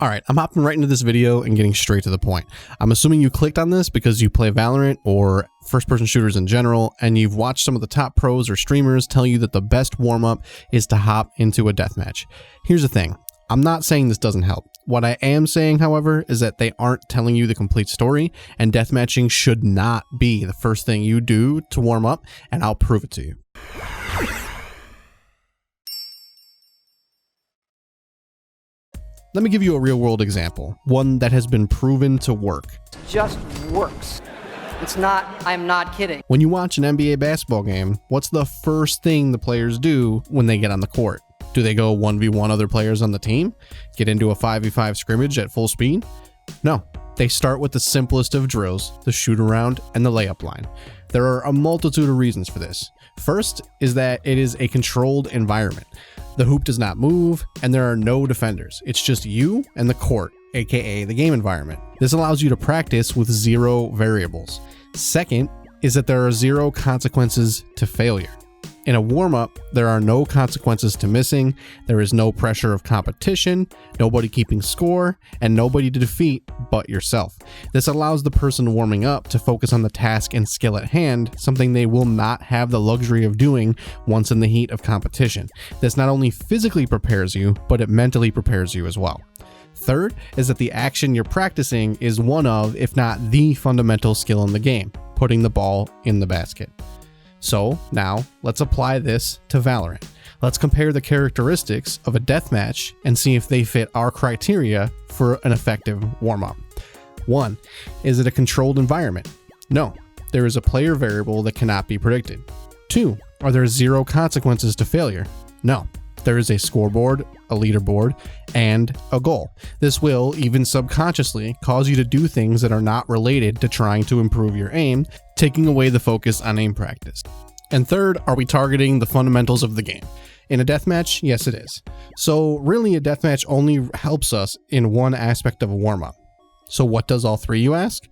Alright, I'm hopping right into this video and getting straight to the point. I'm assuming you clicked on this because you play Valorant or first-person shooters in general, and you've watched some of the top pros or streamers tell you that the best warm-up is to hop into a deathmatch. Here's the thing. I'm not saying this doesn't help. What I am saying, however, is that they aren't telling you the complete story, and deathmatching should not be the first thing you do to warm up, and I'll prove it to you. Let me give you a real-world example, one that has been proven to work. Just works. It's not, I'm not kidding. When you watch an NBA basketball game, what's the first thing the players do when they get on the court? Do they go 1v1 other players on the team? Get into a 5v5 scrimmage at full speed? No. They start with the simplest of drills, the shoot around and the layup line. There are a multitude of reasons for this. First is that it is a controlled environment. The hoop does not move and there are no defenders. It's just you and the court, aka the game environment. This allows you to practice with zero variables. Second is that there are zero consequences to failure. In a warm-up, there are no consequences to missing, there is no pressure of competition, nobody keeping score, and nobody to defeat but yourself. This allows the person warming up to focus on the task and skill at hand, something they will not have the luxury of doing once in the heat of competition. This not only physically prepares you, but it mentally prepares you as well. Third is that the action you're practicing is one of, if not the fundamental skill in the game, putting the ball in the basket. So now let's apply this to Valorant. Let's compare the characteristics of a deathmatch and see if they fit our criteria for an effective warm-up. 1. Is it a controlled environment? No. There is a player variable that cannot be predicted. 2. Are there zero consequences to failure? No. There is a scoreboard, a leaderboard, and a goal. This will, even subconsciously, cause you to do things that are not related to trying to improve your aim, taking away the focus on aim practice. And third, are we targeting the fundamentals of the game? In a deathmatch, yes it is. So really a deathmatch only helps us in one aspect of a warm-up. So what does all three, you ask?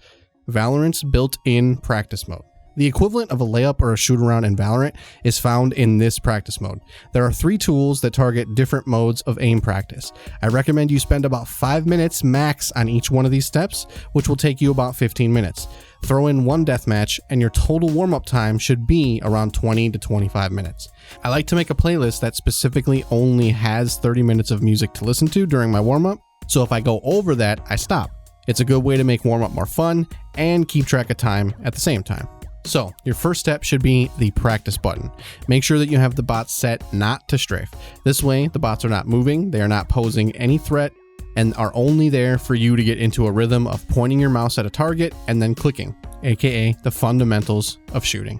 Valorant's built-in practice mode. The equivalent of a layup or a shoot-around in Valorant is found in this practice mode. There are 3 tools that target different modes of aim practice. I recommend you spend about 5 minutes max on each one of these steps, which will take you about 15 minutes. Throw in one deathmatch and your total warm-up time should be around 20 to 25 minutes. I like to make a playlist that specifically only has 30 minutes of music to listen to during my warm-up, so if I go over that, I stop. It's a good way to make warm-up more fun and keep track of time at the same time. So, your first step should be the practice button. Make sure that you have the bots set not to strafe. This way, the bots are not moving, they are not posing any threat, and are only there for you to get into a rhythm of pointing your mouse at a target and then clicking, aka the fundamentals of shooting.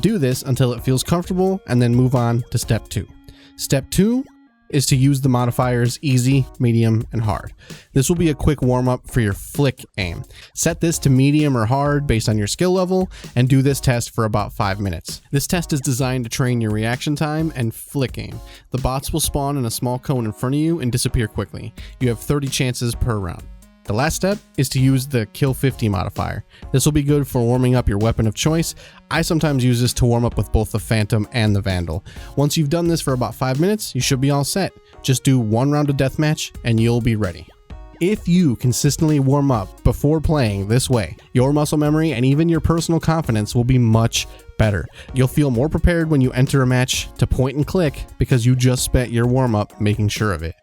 Do this until it feels comfortable and then move on to step 2. Step 2 is to use the modifiers easy, medium, and hard. This will be a quick warm-up for your flick aim. Set this to medium or hard based on your skill level and do this test for about 5 minutes. This test is designed to train your reaction time and flick aim. The bots will spawn in a small cone in front of you and disappear quickly. You have 30 chances per round. The last step is to use the kill 50 modifier. This will be good for warming up your weapon of choice. I sometimes use this to warm up with both the Phantom and the Vandal. Once you've done this for about 5 minutes, you should be all set. Just do 1 round of deathmatch and you'll be ready. If you consistently warm up before playing this way, your muscle memory and even your personal confidence will be much better. You'll feel more prepared when you enter a match to point and click because you just spent your warm up making sure of it.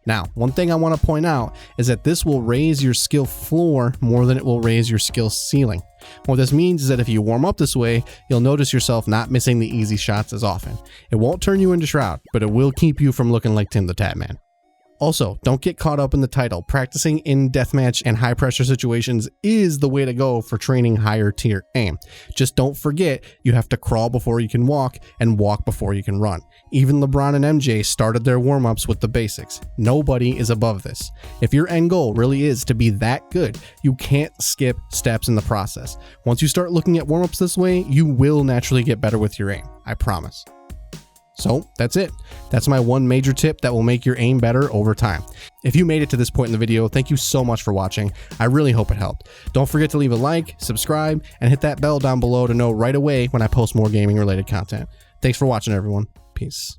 Now, one thing I want to point out is that this will raise your skill floor more than it will raise your skill ceiling. What this means is that if you warm up this way, you'll notice yourself not missing the easy shots as often. It won't turn you into Shroud, but it will keep you from looking like Tim the Tatman. Also, don't get caught up in the title. Practicing in deathmatch and high pressure situations is the way to go for training higher tier aim. Just don't forget you have to crawl before you can walk and walk before you can run. Even LeBron and MJ started their warm-ups with the basics. Nobody is above this. If your end goal really is to be that good, you can't skip steps in the process. Once you start looking at warm-ups this way, you will naturally get better with your aim. I promise. So that's it. That's my one major tip that will make your aim better over time. If you made it to this point in the video, thank you so much for watching. I really hope it helped. Don't forget to leave a like, subscribe, and hit that bell down below to know right away when I post more gaming related content. Thanks for watching, everyone. Peace.